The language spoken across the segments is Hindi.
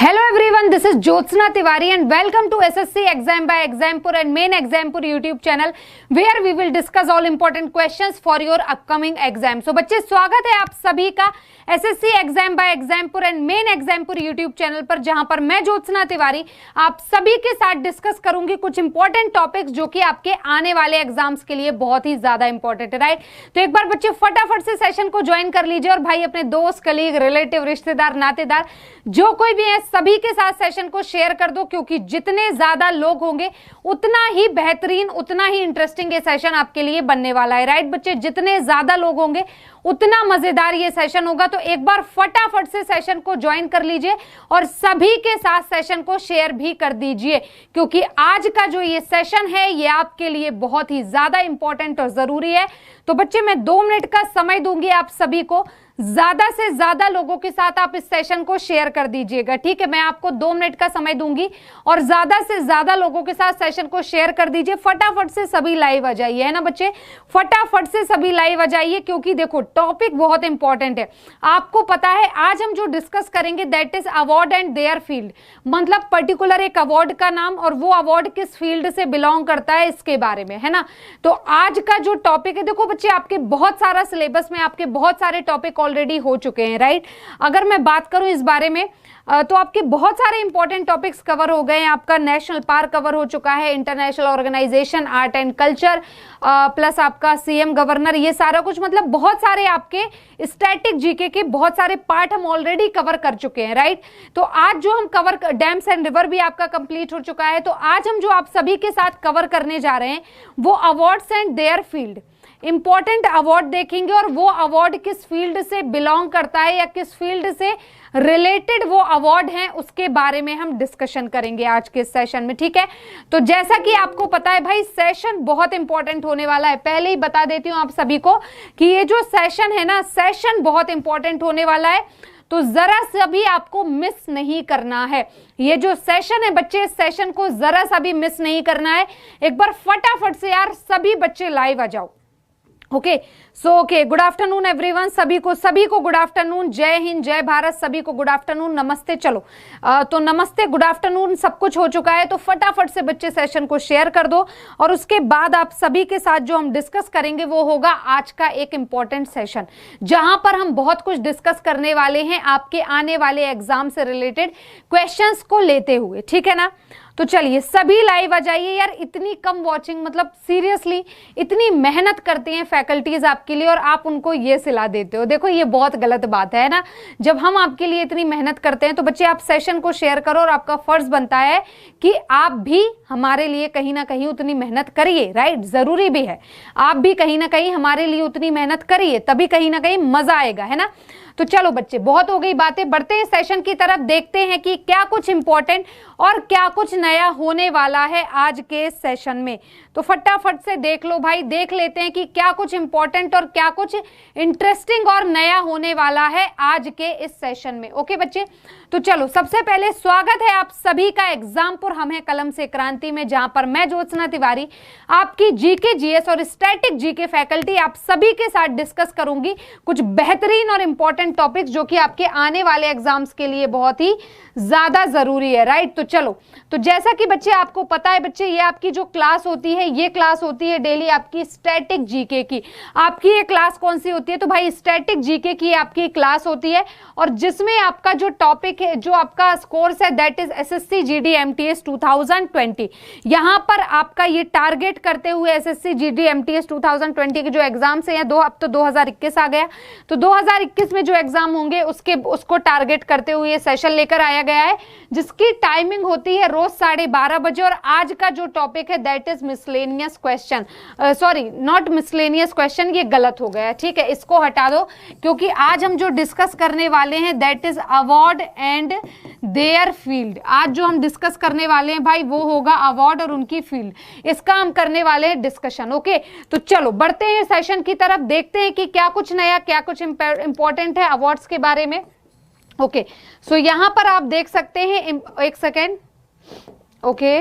Hello everyone, this is Jyotsna Tiwari and welcome to SSC Exam by Exampur and Main Exampur YouTube channel where we will discuss all important questions for your upcoming exam. So बच्चे स्वागत है आप सभी का SSC Exam by Exampur and Main Exampur YouTube channel पर, जहां पर मैं ज्योत्सना तिवारी आप सभी के साथ डिस्कस करूंगी कुछ इंपॉर्टेंट टॉपिक्स जो कि आपके आने वाले एग्जाम्स के लिए बहुत ही ज्यादा इंपॉर्टेंट है, राइट। तो एक बार बच्चे फटाफट से सेशन को ज्वाइन कर लीजिए और भाई अपने दोस्त, कलीग, रिलेटिव, रिश्तेदार, नातेदार जो कोई भी है सभी के साथ सेशन को शेयर कर दो, क्योंकि जितने ज्यादा लोग होंगे उतना ही बेहतरीन, उतना ही इंटरेस्टिंग ये सेशन आपके लिए बनने वाला है, राइट बच्चे। जितने ज्यादा लोग होंगे उतना मजेदार ये सेशन होगा। तो एक बार फटाफट से सेशन को ज्वाइन कर लीजिए और सभी के साथ सेशन को शेयर भी कर दीजिए, क्योंकि आज का जो ये सेशन है ये आपके लिए बहुत ही ज्यादा इंपॉर्टेंट और जरूरी है। तो बच्चे मैं 2 मिनट का समय दूंगी आप सभी को, ज्यादा से ज्यादा लोगों के साथ आप इस सेशन को शेयर कर दीजिएगा, ठीक है। मैं आपको 2 मिनट का समय दूंगी और ज्यादा से ज्यादा लोगों के साथ सेशन को शेयर कर दीजिए। फटाफट से सभी लाइव आ जाइए, है ना बच्चे, फटाफट से सभी लाइव आ जाइए, क्योंकि देखो टॉपिक बहुत इंपॉर्टेंट है। आपको पता है आज हम जो डिस्कस करेंगे that is award and their field, मतलब पर्टिकुलर एक अवार्ड का नाम और वो अवार्ड किस फील्ड से बिलोंग करता है इसके बारे में, है ना। तो आज का जो टॉपिक है, देखो बच्चे आपके बहुत सारा सिलेबस में आपके बहुत सारे टॉपिक ऑलरेडी हो चुके हैं, राइट। अगर मैं बात करूं इस बारे में तो आपके बहुत सारे इंपॉर्टेंट टॉपिक्स कवर हो गए हैं। आपका नेशनल पार्क कवर हो चुका है, international organisation, art and culture, plus आपका सीएम गवर्नर, ये सारा कुछ, मतलब बहुत सारे आपके स्टैटिक जीके के बहुत सारे पार्ट हम ऑलरेडी कवर कर चुके हैं, राइट। तो आज जो हम कवर, डैम्स एंड रिवर भी आपका कंप्लीट हो चुका है। तो आज हम जो आप सभी के साथ कवर करने जा रहे हैं वो awards and their field, important award देखेंगे और वो अवार्ड किस फील्ड से बिलोंग करता है या किस फील्ड से रिलेटेड वो अवार्ड हैं उसके बारे में हम डिस्कशन करेंगे आज के सेशन में, ठीक है। तो जैसा कि आपको पता है भाई सेशन बहुत इंपॉर्टेंट होने वाला है। पहले ही बता देती हूं आप सभी को कि ये जो सेशन है ना, सेशन बहुत इंपॉर्टेंट होने वाला है, तो जरा सा भी आपको मिस नहीं करना है। ये जो सेशन है बच्चे, इस सेशन को जरा सा भी मिस नहीं करना है। एक बार फटाफट से यार सभी बच्चे लाइव आ जाओ। Okay okay, good afternoon everyone, सभी को गुड आफ्टरनून, जय हिंद, जय भारत, सभी को गुड आफ्टरनून, नमस्ते। चलो तो नमस्ते, गुड आफ्टरनून, सब कुछ हो चुका है। तो फटाफट से बच्चे सेशन को शेयर कर दो और उसके बाद आप सभी के साथ जो हम डिस्कस करेंगे वो होगा आज का एक इंपॉर्टेंट सेशन, जहां पर हम बहुत कुछ डिस्कस करने वाले हैं आपके आने वाले एग्जाम से रिलेटेड क्वेश्चंस को लेते हुए, ठीक है ना। तो चलिए सभी लाइव आ जाइए यार। इतनी कम वॉचिंग, मतलब सीरियसली इतनी मेहनत करती हैं फैकल्टीज आपके लिए और आप उनको ये सिला देते हो, देखो ये बहुत गलत बात है ना। जब हम आपके लिए इतनी मेहनत करते हैं तो बच्चे आप सेशन को शेयर करो और आपका फर्ज बनता है कि आप भी हमारे लिए कहीं ना कहीं उतनी मेहनत करिए, राइट। जरूरी भी है आप भी कहीं ना कहीं हमारे लिए उतनी मेहनत करिए, तभी कहीं ना कहीं मजा आएगा, है ना। तो चलो बच्चे बहुत हो गई बातें, बढ़ते हैं सेशन की तरफ, देखते हैं कि क्या कुछ इंपॉर्टेंट और क्या कुछ नया होने वाला है आज के सेशन में। तो फटाफट से देख लो भाई, देख लेते हैं कि क्या कुछ इंपॉर्टेंट और क्या कुछ इंटरेस्टिंग और नया होने वाला है आज के इस सेशन में। ओके बच्चे, तो चलो सबसे पहले स्वागत है आप सभी का एग्जामपुर हम है कलम से क्रांति में, जहां पर मैं ज्योत्सना तिवारी आपकी जीके, जीएस और स्टैटिक जीके फैकल्टी आप सभी के साथ डिस्कस करूंगी कुछ बेहतरीन और इंपॉर्टेंट टॉपिक्स जो कि आपके आने वाले एग्जाम्स के लिए बहुत ही ज्यादा जरूरी है, राइट। तो चलो, तो जैसा कि बच्चे आपको पता है बच्चे, ये आपकी जो क्लास होती है ये क्लास होती है डेली आपकी स्टैटिक जीके की। आपकी ये क्लास कौन सी होती है? तो भाई स्टैटिक जीके की आपकी क्लास होती है और जिसमें आपका जो टॉपिक है, जो आपका कोर्स है that is SSC GD MTS 2020। यहां पर आपका ये टारगेट करते हुए एसएससी जीडी एमटीएस 2020 के जो एग्जाम्स हैं, अब तो 2021 आ गया, तो 2021 में जो एग्जाम होंगे उसको टारगेट करते हुए सेशन लेकर आया गया है, जिसकी टाइमिंग होती है रोज 12:30 बजे। और आज का जो टॉपिक है that is miscellaneous question, sorry not miscellaneous question, ये गलत हो गया, ठीक है, इसको हटा दो, क्योंकि आज हम जो डिस्कस करने वाले हैं that is award and their field. आज जो हम डिस्कस करने वाले हैं भाई वो होगा अवार्ड और उनकी फील्ड, इसका हम करने वाले हैं डिस्कशन। ओके, तो चलो बढ़ते हैं सेशन की तरफ, देखते हैं कि क्या कुछ नया, क्या कुछ इंपॉर्टेंट है अवार्ड्स के बारे में। ओके सो यहां पर आप देख सकते हैं, एक सेकेंड, ओके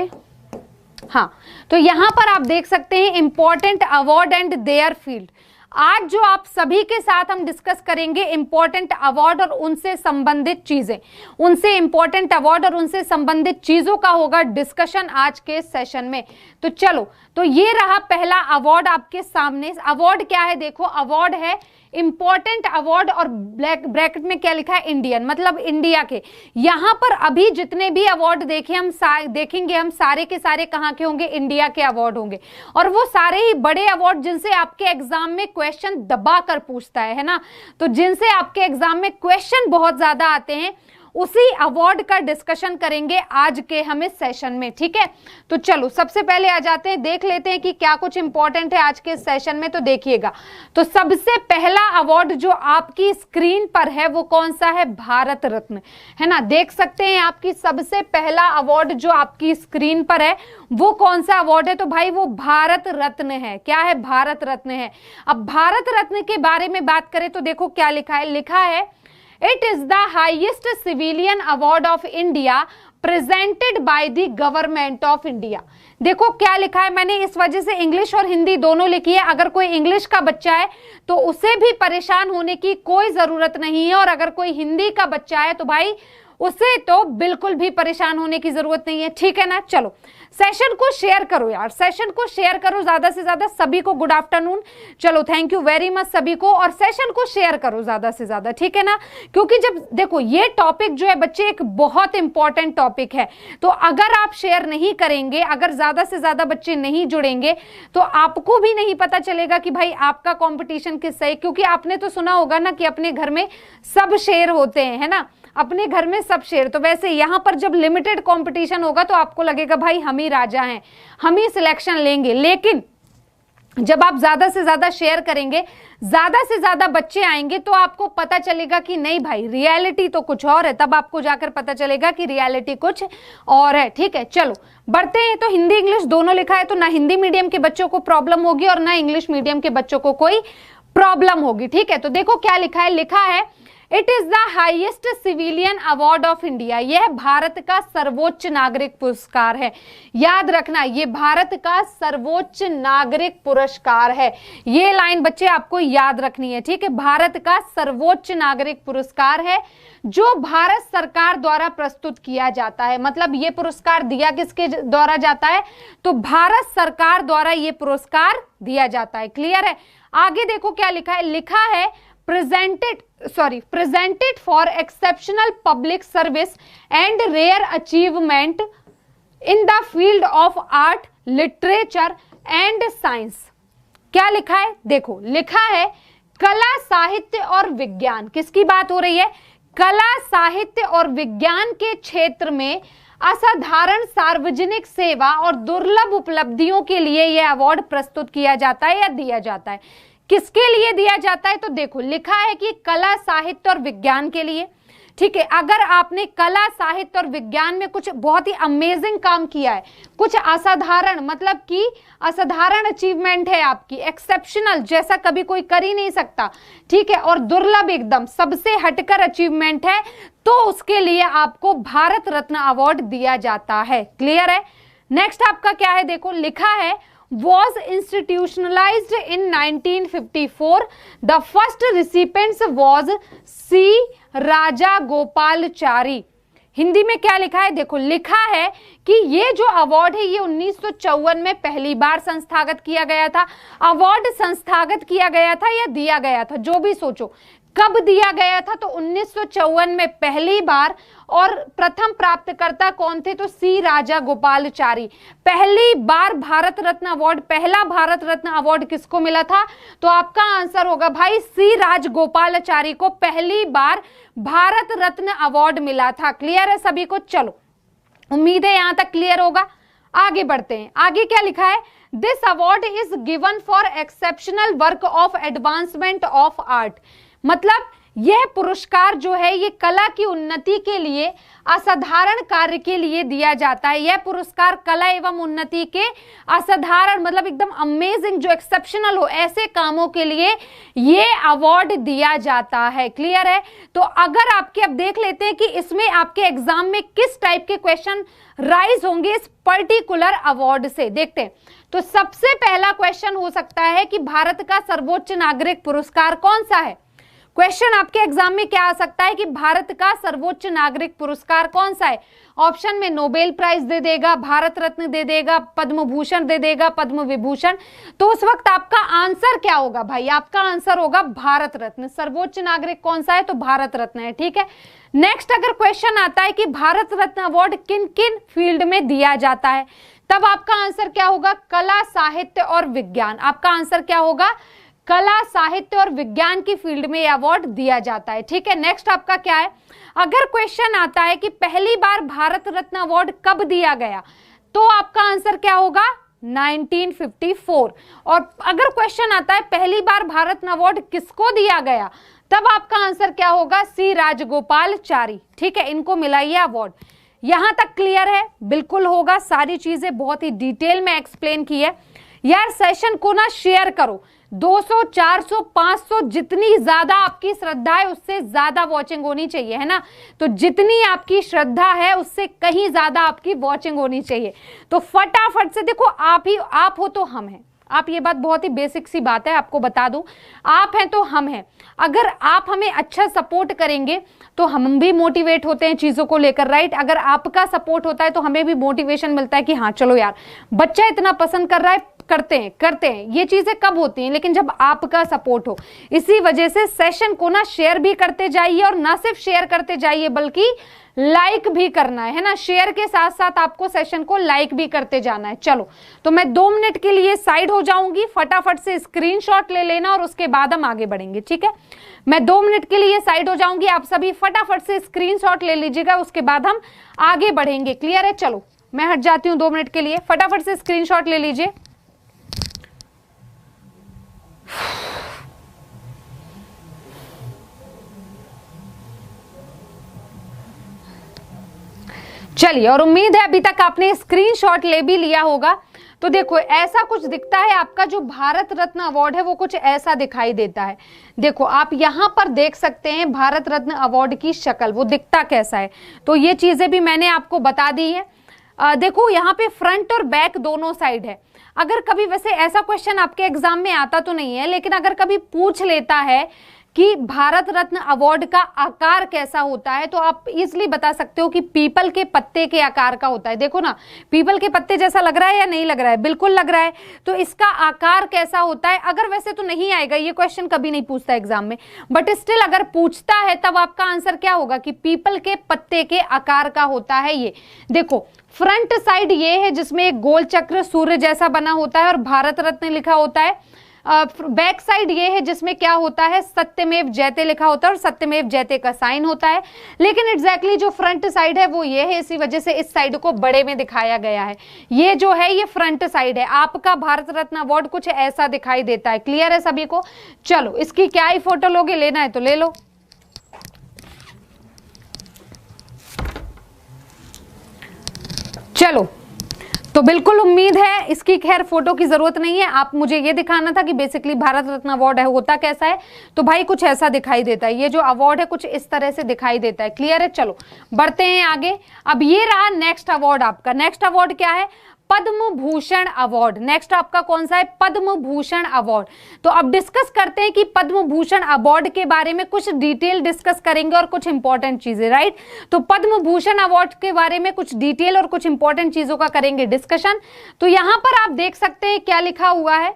हाँ, तो यहां पर आप देख सकते हैं important award and their field. आज जो आप सभी के साथ हम डिस्कस करेंगे इंपॉर्टेंट अवार्ड और उनसे संबंधित चीजें, उनसे इंपॉर्टेंट अवार्ड और उनसे संबंधित चीजों का होगा डिस्कशन आज के सेशन में। तो चलो, तो ये रहा पहला अवार्ड आपके सामने। अवार्ड क्या है? देखो, अवार्ड है इंपॉर्टेंट अवार्ड और ब्रैकेट में क्या लिखा है? इंडियन, मतलब इंडिया के। यहां पर अभी जितने भी अवार्ड देखेंगे हम सारे के सारे कहां के होंगे? इंडिया के अवार्ड होंगे, और वो सारे ही बड़े अवार्ड जिनसे आपके एग्जाम में क्वेश्चन दबा कर पूछता है ना, तो जिनसे आपके एग्जाम में क्वेश्चन बहुत ज्यादा आते हैं, उसी अवार्ड का डिस्कशन करेंगे आज के हम इस सेशन में। ठीक है, तो चलो सबसे पहले आ जाते हैं, देख लेते हैं कि क्या कुछ इंपॉर्टेंट है आज के सेशन में। तो देखिएगा, तो सबसे पहला अवार्ड जो आपकी स्क्रीन पर है वो कौन सा है? भारत रत्न, है ना। देख सकते हैं आपकी सबसे पहला अवार्ड जो आपकी स्क्रीन पर है वो कौन सा अवार्ड है? तो भाई वो भारत रत्न है। क्या है? भारत रत्न है। अब भारत रत्न के बारे में बात करें तो देखो क्या लिखा है। लिखा है It is the highest civilian award of India presented by the government of India। देखो क्या लिखा है, मैंने इस वजह से इंग्लिश और हिंदी दोनों लिखी है। अगर कोई इंग्लिश का बच्चा है तो उसे भी परेशान होने की कोई जरूरत नहीं है, और अगर कोई हिंदी का बच्चा है तो भाई उसे तो बिल्कुल भी परेशान होने की जरूरत नहीं है। ठीक है ना। चलो सेशन को शेयर करो यार, सेशन को शेयर करो ज्यादा से ज्यादा। सभी को गुड आफ्टरनून। चलो थैंक यू वेरी मच सभी को, और सेशन को शेयर करो ज्यादा से ज्यादा। ठीक है ना, क्योंकि जब देखो ये टॉपिक जो है बच्चे एक बहुत इंपॉर्टेंट टॉपिक है, तो अगर आप शेयर नहीं करेंगे, अगर ज्यादा से ज्यादा बच्चे नहीं जुड़ेंगे तो आपको भी नहीं पता चलेगा कि भाई आपका कॉम्पिटिशन किससे है। क्योंकि आपने तो सुना होगा ना कि अपने घर में सब शेयर होते हैं, है ना, अपने घर में सब शेयर। तो वैसे यहां पर जब लिमिटेड कंपटीशन होगा तो आपको लगेगा भाई हम ही राजा हैं, हम ही सिलेक्शन लेंगे। लेकिन जब आप ज्यादा से ज्यादा शेयर करेंगे, ज्यादा से ज्यादा बच्चे आएंगे, तो आपको पता चलेगा कि नहीं भाई रियलिटी तो कुछ और है। तब आपको जाकर पता चलेगा कि रियलिटी कुछ और है। ठीक है, चलो बढ़ते हैं। तो हिंदी इंग्लिश दोनों लिखा है, तो ना हिंदी मीडियम के बच्चों को प्रॉब्लम होगी और ना इंग्लिश मीडियम के बच्चों को कोई प्रॉब्लम होगी। ठीक है, तो देखो क्या लिखा है। लिखा है it is the highest civilian award of India. यह भारत का सर्वोच्च नागरिक पुरस्कार है। याद रखना, यह भारत का सर्वोच्च नागरिक पुरस्कार है। ये लाइन बच्चे आपको याद रखनी है। ठीक है, भारत का सर्वोच्च नागरिक पुरस्कार है जो भारत सरकार द्वारा प्रस्तुत किया जाता है। मतलब ये पुरस्कार दिया किसके द्वारा जाता है? तो भारत सरकार द्वारा ये पुरस्कार दिया जाता है। क्लियर है। आगे देखो क्या लिखा है। लिखा है presented for exceptional public service and rare achievement in the field of art, literature and science। क्या लिखा है? देखो लिखा है कला, साहित्य और विज्ञान। किसकी बात हो रही है? कला, साहित्य और विज्ञान के क्षेत्र में असाधारण सार्वजनिक सेवा और दुर्लभ उपलब्धियों के लिए यह अवार्ड प्रस्तुत किया जाता है या दिया जाता है। किसके लिए दिया जाता है? तो देखो लिखा है कि कला, साहित्य और विज्ञान के लिए। ठीक है, अगर आपने कला, साहित्य और विज्ञान में कुछ बहुत ही अमेजिंग काम किया है, कुछ असाधारण, मतलब कि असाधारण अचीवमेंट है आपकी, एक्सेप्शनल, जैसा कभी कोई कर ही नहीं सकता, ठीक है, और दुर्लभ, एकदम सबसे हटकर अचीवमेंट है, तो उसके लिए आपको भारत रत्न अवार्ड दिया जाता है। क्लियर है। नेक्स्ट आपका क्या है? देखो लिखा है was institutionalized in 1954। The first recipients was C राजा गोपालचारी। हिंदी में क्या लिखा है? देखो लिखा है कि ये जो अवार्ड है ये 1954 में पहली बार संस्थागत किया गया था। अवार्ड संस्थागत किया गया था या दिया गया था, जो भी सोचो, कब दिया गया था? तो 1954 में पहली बार। और प्रथम प्राप्तकर्ता कौन थे? तो सी राजा गोपालचारी। पहली बार भारत रत्न अवार्ड, पहला भारत रत्न अवार्ड किसको मिला था? तो आपका आंसर होगा भाई सी राज गोपालचारी को पहली बार भारत रत्न अवार्ड मिला था। क्लियर है सभी को? चलो उम्मीद है यहां तक क्लियर होगा। आगे बढ़ते हैं। आगे क्या लिखा है? This award is given for exceptional work of advancement of art. मतलब यह पुरस्कार जो है ये कला की उन्नति के लिए, असाधारण कार्य के लिए दिया जाता है। यह पुरस्कार कला एवं उन्नति के असाधारण, मतलब एकदम अमेजिंग, जो एक्सेप्शनल हो, ऐसे कामों के लिए ये अवार्ड दिया जाता है। क्लियर है। तो अगर आपके, अब देख लेते हैं कि इसमें आपके एग्जाम में किस टाइप के क्वेश्चन राइज होंगे इस पर्टिकुलर अवार्ड से। देखते हैं। तो सबसे पहला क्वेश्चन हो सकता है कि भारत का सर्वोच्च नागरिक पुरस्कार कौन सा है। क्वेश्चन आपके एग्जाम में क्या आ सकता है कि भारत का सर्वोच्च नागरिक पुरस्कार कौन सा है। ऑप्शन में नोबेल प्राइज दे देगा, भारत रत्न दे देगा, पद्म भूषण दे देगा, पद्म विभूषण। तो उस वक्त आपका आंसर क्या होगा भाई, आपका आंसर होगा भारत रत्न। सर्वोच्च नागरिक कौन सा है, तो भारत रत्न है। ठीक है, नेक्स्ट अगर क्वेश्चन आता है कि भारत रत्न अवार्ड किन किन फील्ड में दिया जाता है, तब आपका आंसर क्या होगा, कला, साहित्य और विज्ञान। आपका आंसर क्या होगा, कला, साहित्य और विज्ञान की फील्ड में यह अवार्ड दिया जाता है। ठीक है, नेक्स्ट आपका क्या है, अगर क्वेश्चन आता है कि पहली बार भारत रत्न अवार्ड कब दिया गया, तो आपका आंसर क्या होगा, 1954। और अगर क्वेश्चन आता है पहली बार भारत रत्न अवार्ड किसको दिया गया, तब आपका आंसर क्या होगा, सी राजगोपालचारी। ठीक है, इनको मिला ये अवार्ड। यहां तक क्लियर है, बिल्कुल होगा, सारी चीजें बहुत ही डिटेल में एक्सप्लेन की है। यार सेशन को ना शेयर करो, 200, 400, 500 जितनी ज्यादा आपकी श्रद्धा है उससे ज्यादा वॉचिंग होनी चाहिए, है ना। तो जितनी आपकी श्रद्धा है उससे कहीं ज्यादा आपकी वॉचिंग होनी चाहिए। तो फटाफट से देखो, आप हो तो हम हैं। आप, ये बात बहुत ही बेसिक सी बात है, आपको बता दूं, आप हैं तो हम हैं। अगर आप हमें अच्छा सपोर्ट करेंगे तो हम भी मोटिवेट होते हैं चीजों को लेकर, राइट। अगर आपका सपोर्ट होता है तो हमें भी मोटिवेशन मिलता है कि हाँ चलो यार, बच्चा इतना पसंद कर रहा है, करते हैं। ये चीजें कब होती हैं, लेकिन जब आपका सपोर्ट हो। इसी वजह से सेशन को ना शेयर भी करते जाइए, और ना सिर्फ शेयर करते जाइए बल्कि लाइक भी करना है ना। शेयर के साथ साथ आपको सेशन को लाइक भी करते जाना है। चलो, तो मैं 2 मिनट के लिए साइड हो जाऊंगी, फटाफट से स्क्रीनशॉट ले लेना और उसके बाद हम आगे बढ़ेंगे। ठीक है, मैं 2 मिनट के लिए साइड हो जाऊंगी, आप सभी फटाफट से स्क्रीनशॉट ले लीजिएगा, उसके बाद हम आगे बढ़ेंगे। क्लियर है, चलो मैं हट जाती हूँ 2 मिनट के लिए, फटाफट से स्क्रीनशॉट ले लीजिए। चलिए, और उम्मीद है अभी तक आपने स्क्रीनशॉट ले भी लिया होगा। तो देखो, ऐसा कुछ दिखता है, आपका जो भारत रत्न अवार्ड है वो कुछ ऐसा दिखाई देता है। देखो, आप यहां पर देख सकते हैं भारत रत्न अवार्ड की शक्ल, वो दिखता कैसा है। तो ये चीजें भी मैंने आपको बता दी है। देखो, यहाँ पे फ्रंट और बैक दोनों साइड है। अगर कभी, वैसे ऐसा क्वेश्चन आपके एग्जाम में आता तो नहीं है, लेकिन अगर कभी पूछ लेता है कि भारत रत्न अवार्ड का आकार कैसा होता है, तो आप इजीली बता सकते हो कि पीपल के पत्ते के आकार का होता है। देखो ना, पीपल के पत्ते जैसा लग रहा है या नहीं लग रहा है, बिल्कुल लग रहा है। तो इसका आकार कैसा होता है, अगर वैसे तो नहीं आएगा, ये क्वेश्चन कभी नहीं पूछता एग्जाम में, बट स्टिल अगर पूछता है तब आपका आंसर क्या होगा कि पीपल के पत्ते के आकार का होता है ये। देखो, फ्रंट साइड ये है जिसमें एक गोल चक्र सूर्य जैसा बना होता है और भारत रत्न लिखा होता है। बैक साइड ये है जिसमें क्या होता है, सत्यमेव जयते लिखा होता है और सत्यमेव जयते का साइन होता है। लेकिन एग्जैक्टली जो फ्रंट साइड है वो ये है, इसी वजह से इस साइड को बड़े में दिखाया गया है। ये जो है ये फ्रंट साइड है। आपका भारत रत्न अवार्ड कुछ ऐसा दिखाई देता है। क्लियर है सभी को। चलो, इसकी क्या ही फोटो लोगे, लेना है तो ले लो। चलो, तो बिल्कुल उम्मीद है, इसकी खैर फोटो की जरूरत नहीं है। आप, मुझे ये दिखाना था कि बेसिकली भारत रत्न अवार्ड है होता कैसा है। तो भाई कुछ ऐसा दिखाई देता है, ये जो अवार्ड है कुछ इस तरह से दिखाई देता है। क्लियर है, चलो बढ़ते हैं आगे। अब ये रहा नेक्स्ट अवार्ड आपका। नेक्स्ट अवार्ड क्या है, पद्म भूषण अवार्ड। नेक्स्ट आपका कौन सा है, पद्म भूषण अवार्ड। तो अब डिस्कस करते हैं कि पद्म भूषण अवार्ड के बारे में कुछ डिटेल डिस्कस करेंगे और कुछ इंपॉर्टेंट चीजें, राइट। तो पद्म भूषण अवार्ड के बारे में कुछ डिटेल और कुछ इंपॉर्टेंट चीजों का करेंगे डिस्कशन। तो यहां पर आप देख सकते हैं क्या लिखा हुआ है।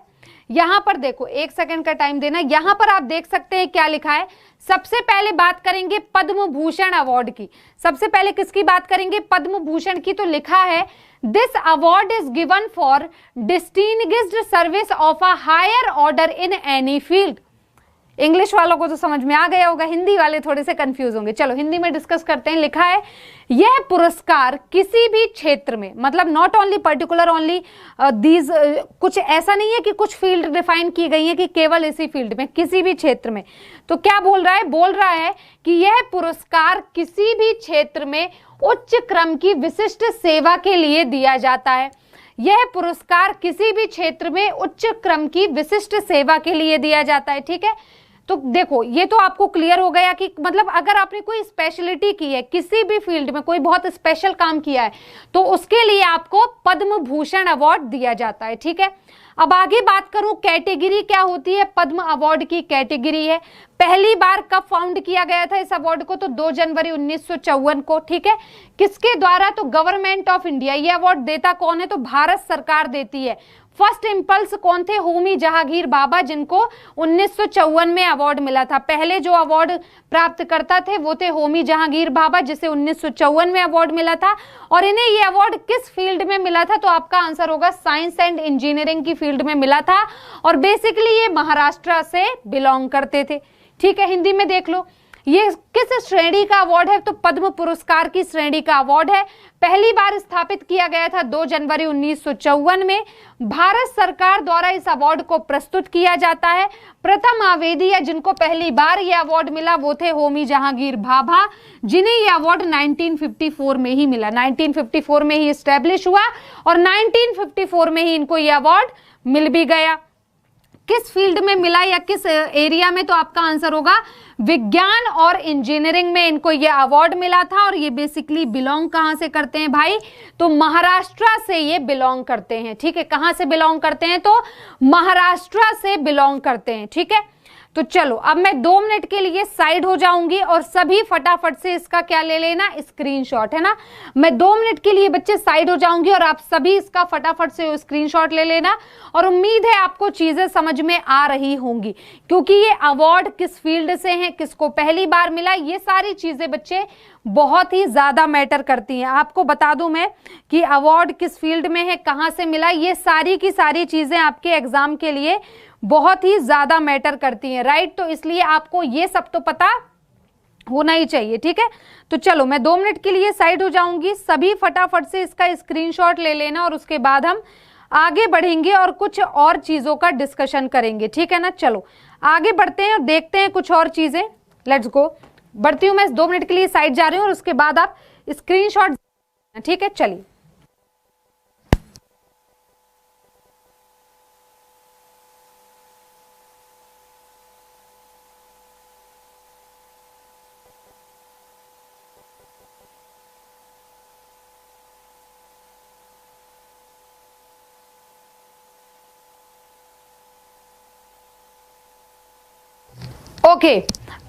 यहां पर देखो, 1 सेकंड का टाइम देना। यहां पर आप देख सकते हैं क्या लिखा है। सबसे पहले बात करेंगे पद्म भूषण अवार्ड की। सबसे पहले किसकी बात करेंगे, पद्म भूषण की। तो लिखा है, this award is given for distinguished service of a higher order in any field. English वालों को तो समझ में आ गया होगा, हिंदी वाले थोड़े से कंफ्यूज होंगे। चलो हिंदी में डिस्कस करते हैं। लिखा है, यह पुरस्कार किसी भी क्षेत्र में, मतलब not only particular only these, कुछ ऐसा नहीं है कि कुछ फील्ड डिफाइन की गई है कि केवल इसी फील्ड में, किसी भी क्षेत्र में। तो क्या बोल रहा है, बोल रहा है कि यह पुरस्कार किसी भी क्षेत्र में उच्च क्रम की विशिष्ट सेवा के लिए दिया जाता है। यह पुरस्कार किसी भी क्षेत्र में उच्च क्रम की विशिष्ट सेवा के लिए दिया जाता है। ठीक है, तो देखो ये तो आपको क्लियर हो गया कि मतलब अगर आपने कोई स्पेशलिटी की है, किसी भी फील्ड में कोई बहुत स्पेशल काम किया है, तो उसके लिए आपको पद्म भूषण अवार्ड दिया जाता है। ठीक है, अब आगे बात करूं कैटेगरी क्या होती है पद्म अवार्ड की। कैटेगरी है, पहली बार कब फाउंड किया गया था इस अवार्ड को, तो 2 जनवरी 1954 को। ठीक है, किसके द्वारा, तो गवर्नमेंट ऑफ इंडिया। ये अवार्ड देता कौन है, तो भारत सरकार देती है। फर्स्ट इंपल्स कौन थे, होमी जहांगीर बाबा, जिनको 1954 में अवार्ड मिला था। पहले जो अवार्ड प्राप्त करता थे वो थे होमी जहांगीर बाबा, जिसे 1954 में अवार्ड मिला था। और इन्हें ये अवार्ड किस फील्ड में मिला था, तो आपका आंसर होगा साइंस एंड इंजीनियरिंग की फील्ड में मिला था। और बेसिकली ये महाराष्ट्र से बिलोंग करते थे। ठीक है, हिंदी में देख लो ये किस श्रेणी का अवार्ड है, तो पद्म पुरस्कार की श्रेणी का अवार्ड है। पहली बार स्थापित किया गया था 2 जनवरी 1954 में। भारत सरकार द्वारा इस अवार्ड को प्रस्तुत किया जाता है। प्रथम आवेदी या जिनको पहली बार यह अवार्ड मिला वो थे होमी जहांगीर भाभा, जिन्हें यह अवार्ड 1954 में ही मिला। 1954 में ही स्टैब्लिश हुआ और 1954 में ही इनको यह अवार्ड मिल भी गया। किस फील्ड में मिला या किस एरिया में, तो आपका आंसर होगा विज्ञान और इंजीनियरिंग में इनको यह अवार्ड मिला था। और ये बेसिकली बिलोंग कहां से करते हैं भाई, तो महाराष्ट्र से ये बिलोंग करते हैं। ठीक है, कहां से बिलोंग करते हैं, तो महाराष्ट्र से बिलोंग करते हैं। ठीक है, तो चलो अब मैं 2 मिनट के लिए साइड हो जाऊंगी और सभी फटाफट से इसका क्या ले लेना, स्क्रीनशॉट, है ना। मैं 2 मिनट के लिए बच्चे साइड हो जाऊंगी और आप सभी इसका फटाफट से स्क्रीनशॉट ले लेना। और उम्मीद है आपको चीजें समझ में आ रही होंगी, क्योंकि ये अवार्ड किस फील्ड से है, किसको पहली बार मिला, ये सारी चीजें बच्चे बहुत ही ज्यादा मैटर करती हैं। आपको बता दूं मैं कि अवार्ड किस फील्ड में है, कहां से मिला, ये सारी की सारी चीजें आपके एग्जाम के लिए बहुत ही ज्यादा मैटर करती हैं, राइट। तो इसलिए आपको ये सब तो पता होना ही चाहिए। ठीक है, तो चलो मैं 2 मिनट के लिए साइड हो जाऊंगी, सभी फटाफट से इसका स्क्रीनशॉट ले लेना और उसके बाद हम आगे बढ़ेंगे और कुछ और चीजों का डिस्कशन करेंगे। ठीक है ना, चलो आगे बढ़ते हैं और देखते हैं कुछ और चीजें। लेट्स गो, बढ़ती हूं मैं 2 मिनट के लिए साइड जा रही हूं और उसके बाद आप स्क्रीनशॉट। ठीक है, चलिए। ओके,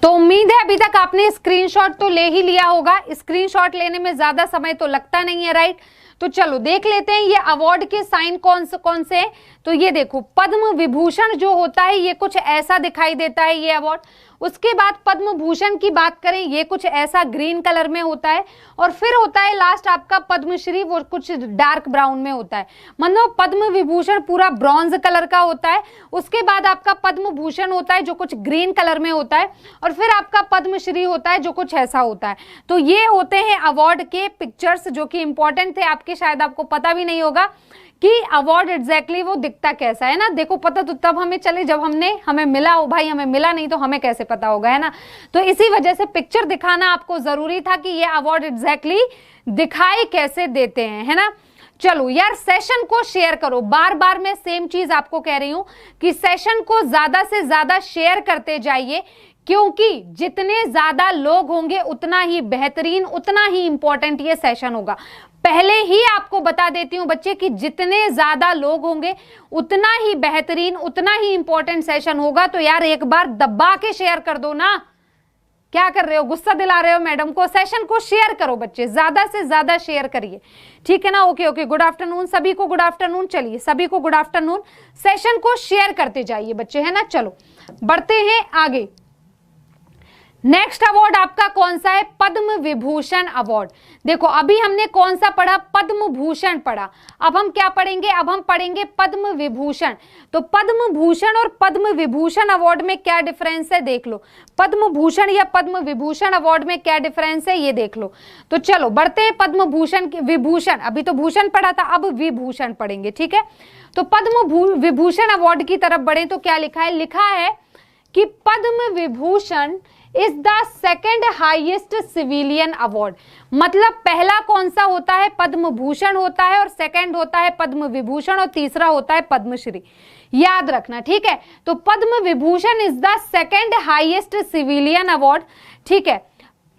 तो उम्मीद है अभी तक आपने स्क्रीनशॉट तो ले ही लिया होगा। स्क्रीनशॉट लेने में ज्यादा समय तो लगता नहीं है, राइट। तो चलो देख लेते हैं ये अवार्ड के साइन कौन से हैं। तो ये देखो, पद्म विभूषण जो होता है ये कुछ ऐसा दिखाई देता है ये अवार्ड। उसके बाद पद्म भूषण की बात करें, ये कुछ ऐसा ग्रीन कलर में होता है। और फिर होता है लास्ट आपका पद्मश्री, वो कुछ डार्क ब्राउन में होता है। मतलब पद्म विभूषण पूरा ब्रॉन्ज कलर का होता है। उसके बाद आपका पद्म भूषण होता है जो कुछ ग्रीन कलर में होता है। और फिर आपका पद्मश्री होता है जो कुछ ऐसा होता है। तो ये होते हैं अवार्ड के पिक्चर्स जो कि इंपॉर्टेंट थे आपके, शायद आपको पता भी नहीं होगा कि अवार्ड एग्जैक्टली वो दिखता कैसा है ना। देखो पता तो तब हमें चले जब हमें मिला हो भाई, हमें मिला नहीं तो हमें कैसे पता होगा, है ना। तो इसी वजह से पिक्चर दिखाना आपको जरूरी था कि ये अवार्ड एग्जैक्टली दिखाई कैसे देते हैं, है ना। चलो यार, सेशन को शेयर करो। बार बार मैं सेम चीज आपको कह रही हूं कि सेशन को ज्यादा से ज्यादा शेयर करते जाइए, क्योंकि जितने ज्यादा लोग होंगे उतना ही बेहतरीन, उतना ही इंपॉर्टेंट ये सेशन होगा। पहले ही आपको बता देती हूं बच्चे कि जितने ज्यादा लोग होंगे उतना ही बेहतरीन, उतना ही इंपॉर्टेंट सेशन होगा। तो यार एक बार दबा के शेयर कर दो ना। क्या कर रहे हो, गुस्सा दिला रहे हो मैडम को। सेशन को शेयर करो बच्चे, ज्यादा से ज्यादा शेयर करिए, ठीक है ना। ओके ओके, गुड आफ्टरनून सभी को, गुड आफ्टरनून। चलिए सभी को गुड आफ्टरनून। सेशन को शेयर करते जाइए बच्चे, है ना। चलो बढ़ते हैं आगे। नेक्स्ट अवार्ड आपका कौन सा है, पद्म विभूषण अवार्ड। देखो अभी हमने कौन सा पढ़ा, पद्म भूषण पढ़ा। अब हम क्या पढ़ेंगे, अब हम पढ़ेंगे पद्म विभूषण। तो पद्म भूषण और पद्म विभूषण अवार्ड में क्या डिफरेंस है देख लो। पद्म भूषण या पद्म विभूषण अवार्ड में क्या डिफरेंस है ये देख लो। तो चलो बढ़ते हैं पद्म भूषण, विभूषण अभी तो भूषण पढ़ा था, अब विभूषण पढ़ेंगे, ठीक है। तो पद्म विभूषण अवार्ड की तरफ बढ़े तो क्या लिखा है, लिखा है कि Padma Vibhushan is the second highest civilian award. मतलब पहला कौन सा होता है, पद्म भूषण होता है, और सेकंड होता है पद्म विभूषण, और तीसरा होता है पद्मश्री। याद रखना, ठीक है। तो Padma Vibhushan is the second highest civilian award, ठीक है।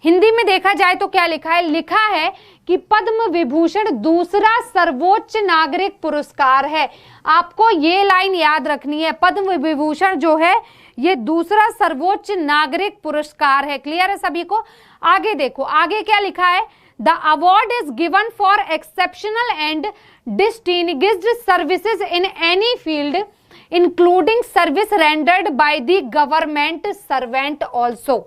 हिंदी में देखा जाए तो क्या लिखा है, लिखा है कि पद्म विभूषण दूसरा सर्वोच्च नागरिक पुरस्कार है। आपको ये लाइन याद रखनी है, पद्म विभूषण जो है ये दूसरा सर्वोच्च नागरिक पुरस्कार है। क्लियर है सभी को। आगे देखो, आगे क्या लिखा है, the award is given for exceptional and distinguished services in any field including service rendered by the government servant also.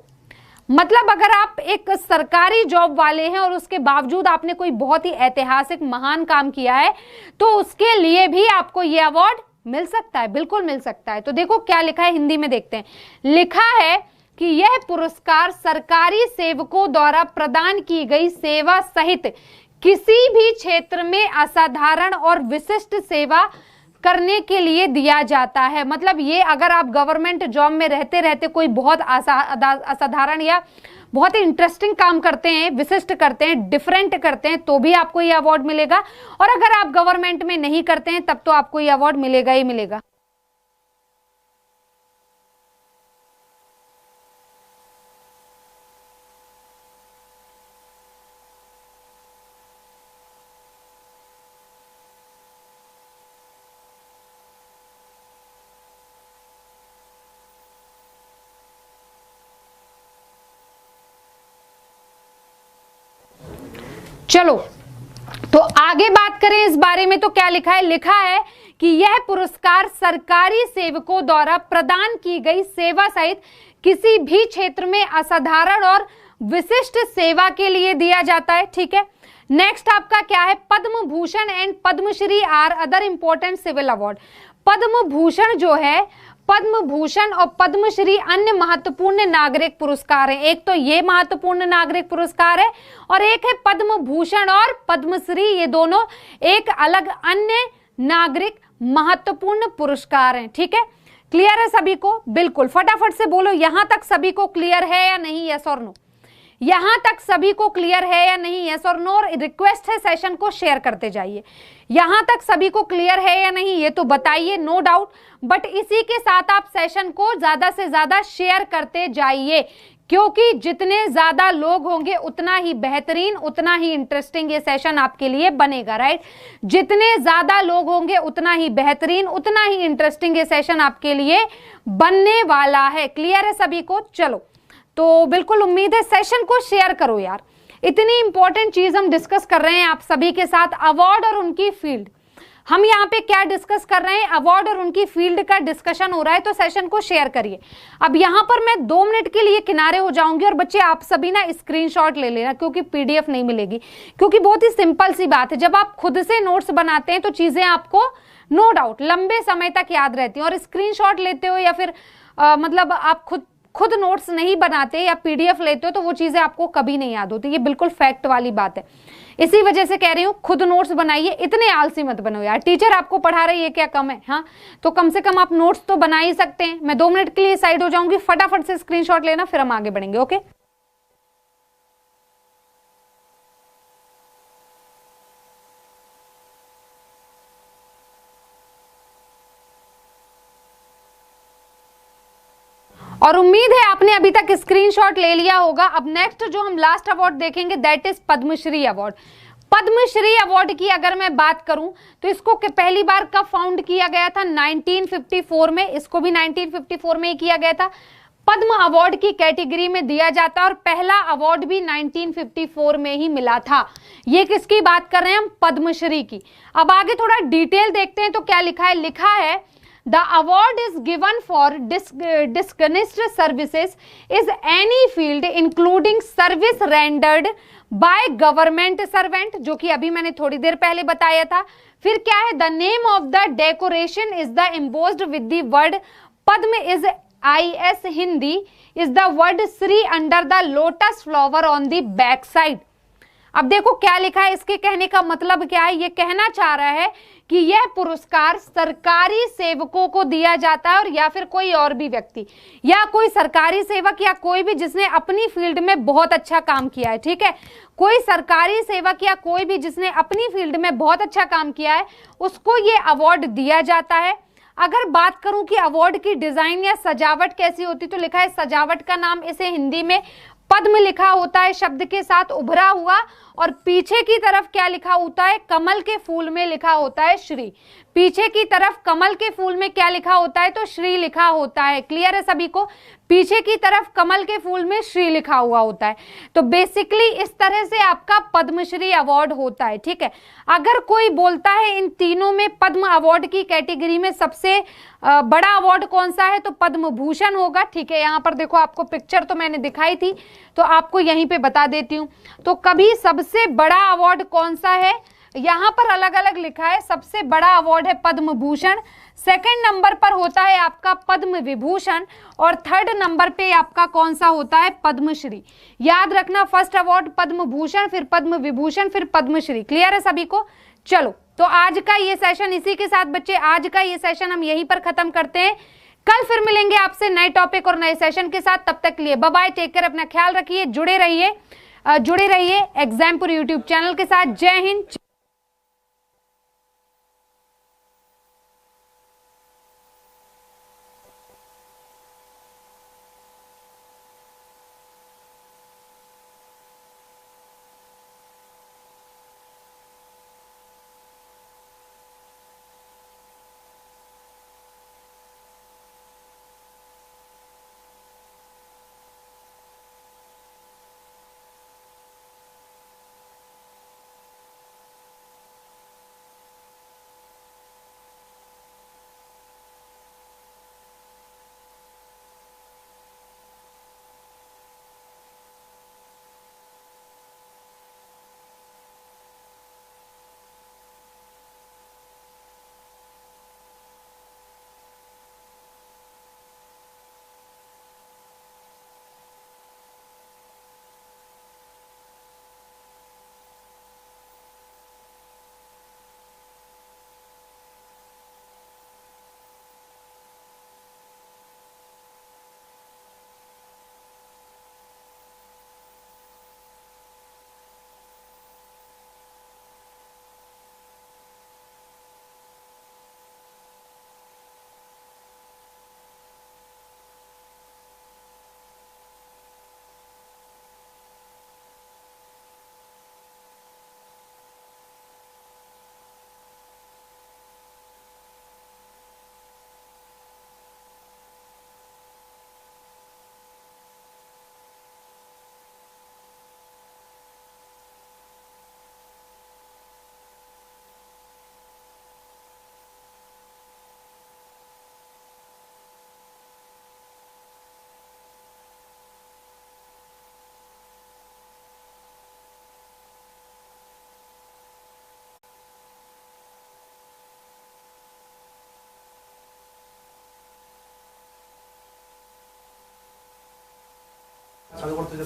मतलब अगर आप एक सरकारी जॉब वाले हैं और उसके बावजूद आपने कोई बहुत ही ऐतिहासिक महान काम किया है तो उसके लिए भी आपको यह अवार्ड मिल सकता है, बिल्कुल मिल सकता है। तो देखो क्या लिखा है, हिंदी में देखते हैं। लिखा है कि यह पुरस्कार सरकारी सेवकों द्वारा प्रदान की गई सेवा सहित किसी भी क्षेत्र में असाधारण और विशिष्ट सेवा करने के लिए दिया जाता है। मतलब ये अगर आप गवर्नमेंट जॉब में रहते रहते कोई बहुत असाधारण या बहुत ही इंटरेस्टिंग काम करते हैं, विशिष्ट करते हैं, डिफरेंट करते हैं, तो भी आपको ये अवार्ड मिलेगा। और अगर आप गवर्नमेंट में नहीं करते हैं तब तो आपको ये अवार्ड मिलेगा ही मिलेगा। चलो तो आगे बात करें इस बारे में, तो क्या लिखा है, लिखा है कि यह पुरस्कार सरकारी सेवकों द्वारा प्रदान की गई सेवा सहित किसी भी क्षेत्र में असाधारण और विशिष्ट सेवा के लिए दिया जाता है। ठीक है, नेक्स्ट आपका क्या है, Padma Bhushan and Padma Shri are other important civil award. Padma Bhushan जो है, पद्म भूषण और पद्मश्री अन्य महत्वपूर्ण नागरिक पुरस्कार हैं। एक तो ये महत्वपूर्ण नागरिक पुरस्कार है और एक है पद्म भूषण और पद्मश्री, ये दोनों एक अलग अन्य नागरिक महत्वपूर्ण पुरस्कार हैं। ठीक है, क्लियर है सभी को? बिल्कुल, फटाफट से बोलो यहां तक सभी को क्लियर है या नहीं, यस और नो। यहां तक सभी को क्लियर है या नहीं, यस और नो। और रिक्वेस्ट है सेशन को शेयर करते जाइए। यहां तक सभी को क्लियर है या नहीं ये तो बताइए, नो डाउट। बट इसी के साथ आप सेशन को ज्यादा से ज्यादा शेयर करते जाइए, क्योंकि जितने ज्यादा लोग होंगे उतना ही बेहतरीन, उतना ही इंटरेस्टिंग ये सेशन आपके लिए बनेगा। राइट, जितने ज्यादा लोग होंगे उतना ही बेहतरीन, उतना ही इंटरेस्टिंग ये सेशन आपके लिए बनने वाला है। क्लियर है सभी को? चलो तो बिल्कुल उम्मीद है सेशन को शेयर करो यार। इतनी इंपॉर्टेंट चीज हम डिस्कस कर रहे हैं आप सभी के साथ, अवार्ड और उनकी फील्ड। हम यहाँ पे क्या डिस्कस कर रहे हैं, अवार्ड और उनकी फील्ड का डिस्कशन हो रहा है, तो सेशन को शेयर करिए। अब यहाँ पर मैं 2 मिनट के लिए किनारे हो जाऊंगी और बच्चे आप सभी ना स्क्रीनशॉट ले लेना, क्योंकि पीडीएफ नहीं मिलेगी। क्योंकि बहुत ही सिंपल सी बात है, जब आप खुद से नोट्स बनाते हैं तो चीजें आपको नो डाउट लंबे समय तक याद रहती हैं, और स्क्रीनशॉट लेते हो या फिर मतलब आप खुद नोट्स नहीं बनाते या पीडीएफ लेते हो तो वो चीजें आपको कभी नहीं याद होती। ये बिल्कुल फैक्ट वाली बात है, इसी वजह से कह रही हूँ खुद नोट्स बनाइए। इतने आलसी मत बनो यार, टीचर आपको पढ़ा रही है क्या कम है? हाँ, तो कम से कम आप नोट्स तो बना ही सकते हैं। मैं 2 मिनट के लिए साइड हो जाऊंगी, फटाफट से स्क्रीनशॉट लेना, फिर हम आगे बढ़ेंगे। ओके, और उम्मीद है आपने अभी तक स्क्रीनशॉट ले लिया होगा। अब नेक्स्ट जो हम लास्ट अवार्ड देखेंगे that is Padmashri award. Padmashri award की अगर मैं बात करूं तो इसको पहली बार कब फाउंड किया गया था? 1954 में। इसको भी 1954 में ही किया गया था। पद्म अवार्ड की कैटेगरी में दिया जाता है और पहला अवार्ड भी 1954 में ही मिला था। ये किसकी बात कर रहे हैं हम? पद्मश्री की। अब आगे थोड़ा डिटेल देखते हैं तो क्या लिखा है, लिखा है The award is given for distinguished services is any field including service rendered by government servant, जो कि अभी मैंने थोड़ी देर पहले बताया था। फिर क्या है, the name of the decoration is the embossed with the word Padma is IS Hindi is the word Sri under the lotus flower on the back side। अब देखो क्या लिखा है, इसके कहने का मतलब क्या है, ये कहना चाह रहा है कि कि यह पुरस्कार सरकारी सेवकों को दिया जाता है और या फिर कोई और भी व्यक्ति या कोई सरकारी सेवक या कोई भी जिसने अपनी फील्ड में बहुत अच्छा काम किया है, ठीक है। कोई सरकारी सेवक या कोई भी जिसने अपनी फील्ड में बहुत अच्छा काम किया है उसको ये अवार्ड दिया जाता है। अगर बात करूं कि अवार्ड की डिजाइन या सजावट कैसी होती, तो लिखा है सजावट का नाम इसे हिंदी में पद्म लिखा होता है शब्द के साथ उभरा हुआ, और पीछे की तरफ क्या लिखा होता है, कमल के फूल में लिखा होता है श्री। पीछे की तरफ कमल के फूल में क्या लिखा होता है, तो श्री लिखा होता है। क्लियर है सभी को? पीछे की तरफ कमल के फूल में श्री लिखा हुआ होता है। तो बेसिकली इस तरह से आपका पद्मश्री अवार्ड होता है, ठीक है। अगर कोई बोलता है इन तीनों में पद्म अवार्ड की कैटेगरी में सबसे बड़ा अवार्ड कौन सा है, तो पद्म भूषण होगा, ठीक है। यहाँ पर देखो, आपको पिक्चर तो मैंने दिखाई थी, तो आपको यहीं पे बता देती हूँ। तो कभी सबसे बड़ा अवार्ड कौन सा है, यहाँ पर अलग अलग लिखा है। सबसे बड़ा अवार्ड है पद्म भूषण, सेकंड नंबर पर होता है आपका पद्म विभूषण, और थर्ड नंबर पे आपका कौन सा होता है, पद्मश्री। याद रखना, फर्स्ट अवार्ड पद्म भूषण, फिर पद्म विभूषण, फिर पद्मश्री। क्लियर है सभी को? चलो, तो आज का ये सेशन, इसी के साथ बच्चे आज का ये सेशन हम यहीं पर खत्म करते हैं। कल फिर मिलेंगे आपसे नए टॉपिक और नए सेशन के साथ। तब तक के लिए बाय बाय, टेक केयर, अपना ख्याल रखिए, जुड़े रहिए एग्जामपुर यूट्यूब चैनल के साथ। जय हिंद।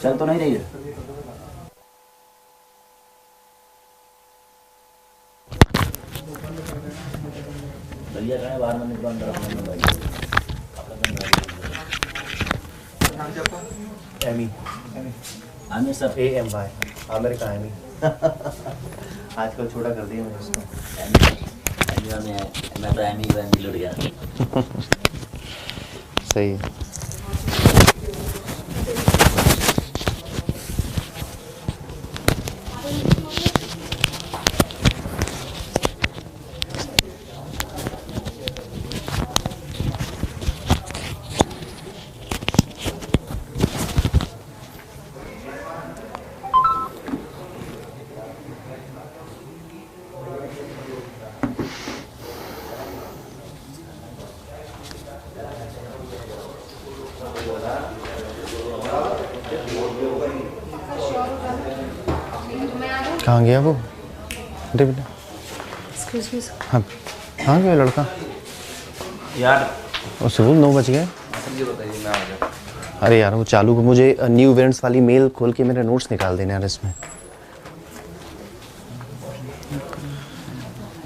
चल तो नहीं रही है। भैया कहाँ है? बाहर में निकलो, अंदर अपना भाई। Amy Aamir sir, AMY Aamir का एमी। आजकल छोटा कर दिया मैंने उसको। मैं तो एमी लुट गया। सही है। कहाँ गया वो? अरे बेटा, हाँ कहाँ गया लड़का यार? उससे बोल 9 बज गए। बताइए, मैं आ गया। अरे यार वो चालू को मुझे न्यू इवेंट्स वाली मेल खोल के मेरे नोट्स निकाल देने यार इसमें।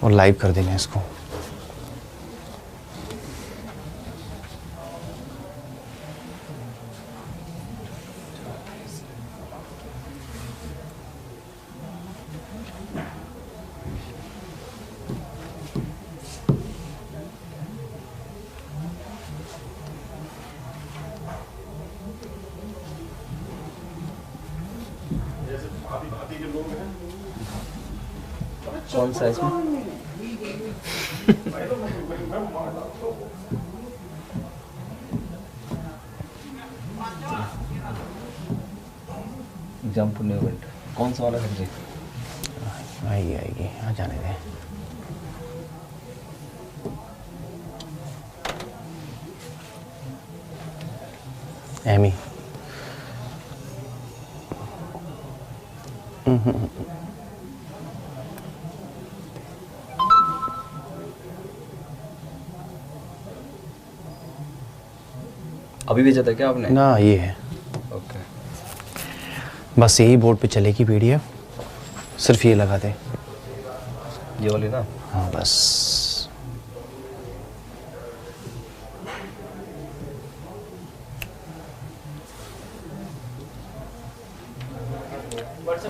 और लाइव कर देना इसको। कौन सा इसमें? जंप नहीं बेल्ट कौन सा वाला है? आएगी आएगी, आ जाने दें। एमी अभी भेजा था क्या आपने? ना, ये है। ओके, बस यही बोर्ड पे चलेगी पीडीएफ, सिर्फ ये लगा दे। ये वाली ना? हाँ बस।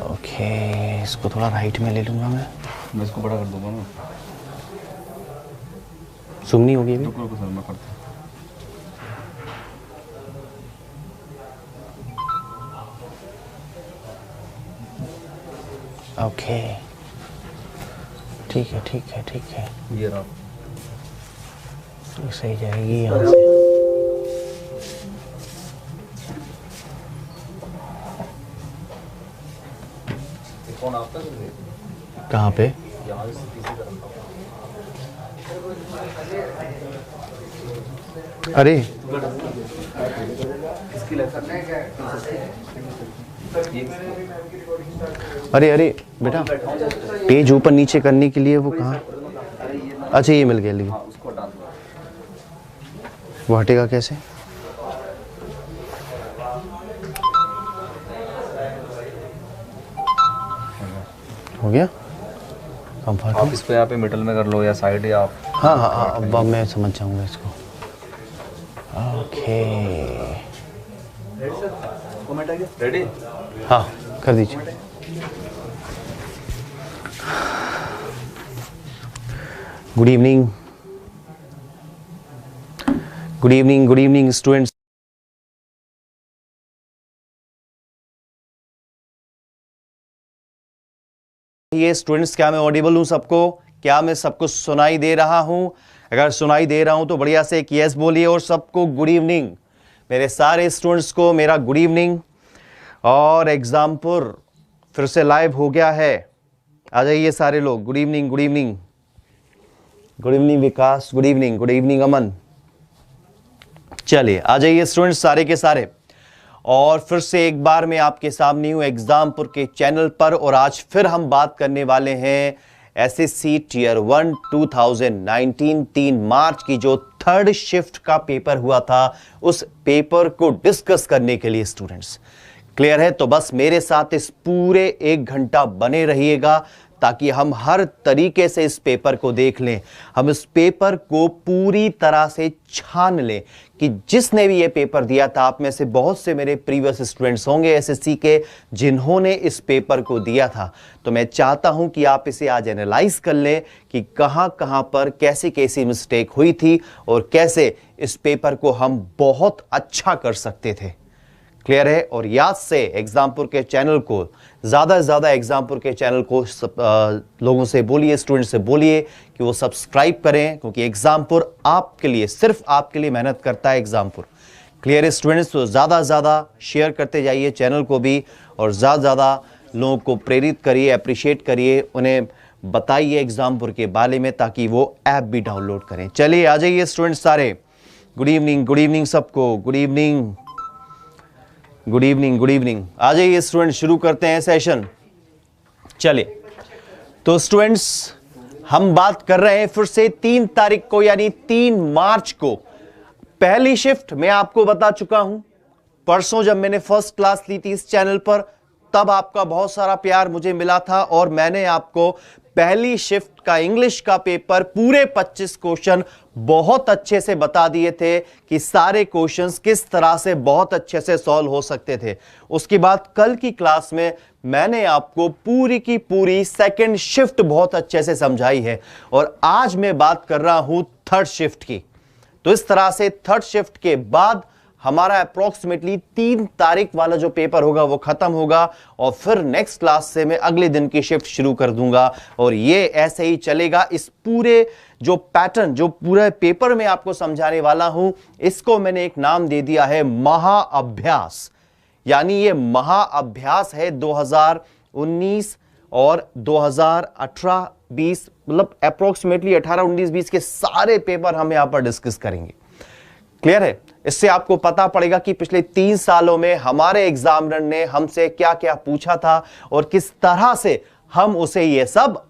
ओके, इसको थोड़ा राइट में ले लूँगा मैं इसको बड़ा कर दूंगा ना। जूम नहीं होगी अभी। रुको रुको सर, मैं करता हूँ। ओके, ठीक है ठीक है ठीक है, ये रहा। तो सही जाएगी यहाँ से। फोन आपका कहाँ पे? यहाँ से किसी तरफ अरे इसकी अरे अरे बेटा, पेज ऊपर नीचे करने के लिए वो कहाँ? अच्छा ये मिल गया, लेकिन उसको डाल दो। वो हटेगा कैसे? हो गया कंफर्ट? आप इसको यहाँ पे मिडल में कर लो या साइड या आप। हाँ हाँ हाँ, अब मैं समझ जाऊंगा इसको। Okay, ready? हाँ कर दीजिए। Good evening, good evening, good evening students. ये स्टूडेंट्स, क्या मैं ऑडिबल हूं सबको? क्या मैं सबको सुनाई दे रहा हूं? अगर सुनाई दे रहा हूं तो बढ़िया से एक यस बोलिए। और सबको गुड इवनिंग, मेरे सारे स्टूडेंट्स को मेरा गुड इवनिंग। और एग्जामपुर फिर से लाइव हो गया है, आ जाइए सारे लोग। Good evening, good evening, good evening Vikas, good evening, good evening Aman. चलिए आ जाइए स्टूडेंट्स सारे के सारे। और फिर से एक बार मैं आपके सामने हूं एग्जामपुर के चैनल पर, और आज फिर हम बात करने वाले हैं एसएससी टियर 1 2019 3 मार्च की जो थर्ड शिफ्ट का पेपर हुआ था, उस पेपर को डिस्कस करने के लिए स्टूडेंट्स। क्लियर है? तो बस मेरे साथ इस पूरे 1 घंटा बने रहिएगा ताकि हम हर तरीके से इस पेपर को देख लें, हम इस पेपर को पूरी तरह से छान लें कि जिसने भी ये पेपर दिया था, आप में से बहुत से मेरे प्रीवियस स्टूडेंट्स होंगे एसएससी के जिन्होंने इस पेपर को दिया था। तो मैं चाहता हूं कि आप इसे आज एनालाइज कर लें कि कहां कहां पर कैसी कैसी मिस्टेक हुई थी और कैसे इस पेपर को हम बहुत अच्छा कर सकते थे। क्लियर है? और याद से एग्जामपुर के चैनल को ज़्यादा से ज़्यादा एग्जामपुर के चैनल को लोगों से बोलिए, स्टूडेंट से बोलिए कि वो सब्सक्राइब करें, क्योंकि एग्जामपुर आपके लिए, सिर्फ आपके लिए मेहनत करता है एग्जामपुर। क्लियर है स्टूडेंट्स? तो ज़्यादा से ज़्यादा शेयर करते जाइए चैनल को भी, और ज़्यादा से ज़्यादा लोगों को प्रेरित करिए, अप्रिशिएट करिए, उन्हें बताइए एग्जामपुर के बारे में ताकि वो ऐप भी डाउनलोड करें। चलिए आ जाइए स्टूडेंट्स सारे। गुड इवनिंग सबको, good evening, good evening, good evening. आ जाइए स्टूडेंट, शुरू करते हैं सेशन। चलिए तो स्टूडेंट्स, हम बात कर रहे हैं फिर से 3 तारीख को यानी 3 मार्च को। पहली शिफ्ट मैं आपको बता चुका हूं परसों जब मैंने फर्स्ट क्लास ली थी इस चैनल पर, तब आपका बहुत सारा प्यार मुझे मिला था और मैंने आपको पहली शिफ्ट का इंग्लिश का पेपर पूरे 25 क्वेश्चन बहुत अच्छे से बता दिए थे कि सारे क्वेश्चंस किस तरह से बहुत अच्छे से सॉल्व हो सकते थे। उसके बाद कल की क्लास में मैंने आपको पूरी की पूरी सेकंड शिफ्ट बहुत अच्छे से समझाई है और आज मैं बात कर रहा हूं थर्ड शिफ्ट की। तो इस तरह से थर्ड शिफ्ट के बाद हमारा अप्रोक्सीमेटली 3 तारीख वाला जो पेपर होगा वो खत्म होगा और फिर नेक्स्ट क्लास से मैं अगले दिन की शिफ्ट शुरू कर दूंगा और ये ऐसे ही चलेगा। इस पूरे जो पैटर्न जो पूरे पेपर में आपको समझाने वाला हूं, इसको मैंने एक नाम दे दिया है महाअभ्यास। यानी ये महाअभ्यास है 2019 और 2018-20 मतलब अप्रोक्सीमेटली 18-19-20 के सारे पेपर हम यहां पर डिस्कस करेंगे। क्लियर है? इससे आपको पता पड़ेगा कि पिछले 3 सालों में हमारे एग्जामिनर ने हमसे क्या क्या पूछा था और किस तरह से हम उसे ये सब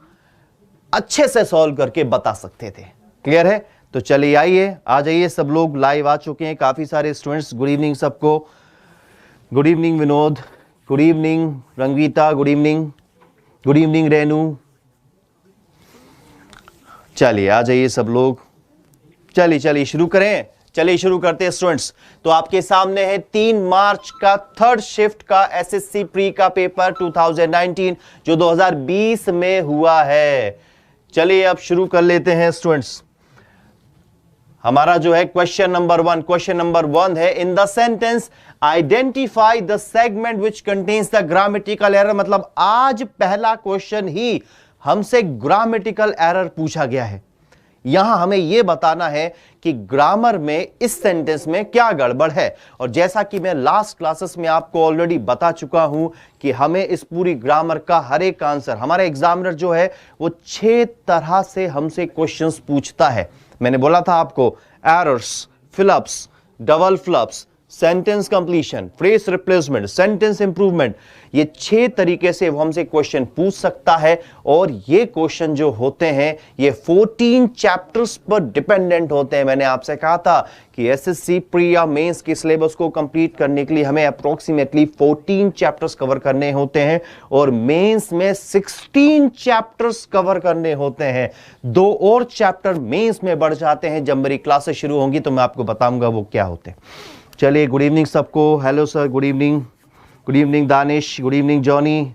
अच्छे से सॉल्व करके बता सकते थे। क्लियर है? तो चलिए आइए, आ जाइए, सब लोग लाइव आ चुके हैं, काफी सारे स्टूडेंट्स। गुड इवनिंग सबको। Good evening Vinod, good evening Rangita, good evening Renu. चलिए आ जाइए सब लोग, चलिए शुरू करें। चलिए शुरू करते हैं स्टूडेंट्स। तो आपके सामने है 3 मार्च का थर्ड शिफ्ट का एसएससी प्री का पेपर 2019 जो 2020 में हुआ है। चलिए अब शुरू कर लेते हैं स्टूडेंट्स। हमारा जो है क्वेश्चन नंबर 1 है, in the sentence identify the segment which contains the grammatical error. मतलब आज पहला क्वेश्चन ही हमसे ग्रामेटिकल एरर पूछा गया है। यहां हमें यह बताना है कि ग्रामर में इस सेंटेंस में क्या गड़बड़ है। और जैसा कि मैं लास्ट क्लासेस में आपको ऑलरेडी बता चुका हूं कि हमें इस पूरी ग्रामर का हर एक आंसर, हमारा एग्जामिनर जो है वो 6 तरह से हमसे क्वेश्चंस पूछता है। मैंने बोला था आपको, errors, fill ups, double flops, sentence completion, phrase replacement, sentence improvement, ये 6 तरीके से वो हमसे क्वेश्चन पूछ सकता है। और ये क्वेश्चन जो होते हैं ये 14 चैप्टर्स पर डिपेंडेंट होते हैं। मैंने आपसे कहा था कि एसएससी प्री या मेंस के सिलेबस को कंप्लीट करने के लिए हमें अप्रोक्सीमेटली 14 चैप्टर्स कवर करने होते हैं और मेंस में 16 चैप्टर्स कवर करने होते हैं। 2 और चैप्टर मेंस में बढ़ जाते हैं। जब मेरी क्लासेस शुरू होंगी तो मैं आपको बताऊंगा वो क्या होते हैं। चलिए गुड इवनिंग सबको। Hello sir, good evening Danish, good evening Johnny,